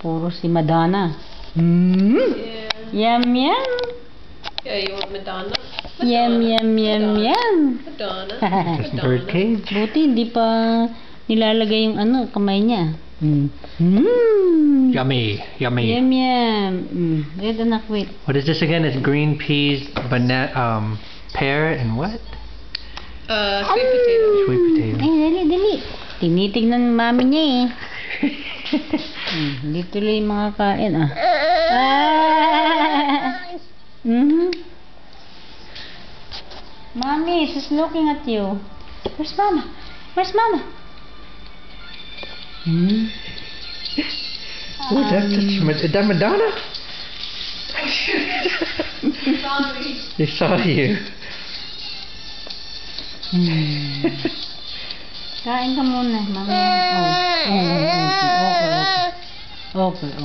Puro si Madonna. Mm. Yeah. Yum, yum. Yeah, you want Madonna? Yum, yum, yum, yum. Madonna. There's a bird cage. Buti hindi pa nilalagay yung ano, kamay niya. Mm. Mm. Yummy, yummy. Yum, yum. Mm. Wait, anak, wait. What is this again? It's green peas, pear, and what? Sweet potato. Sweet potato. Ay, dali, dali. Tinitignan ng mami niya eh. Hindi tuloy makakain ah. Mm-hmm. Mommy, she's looking at you. Where's Mama? Where's Mama? Hmm? Oh, is that Madonna? Sorry. They saw you. Kain ka muna, Mami. Oh. Okay, okay. Okay, okay.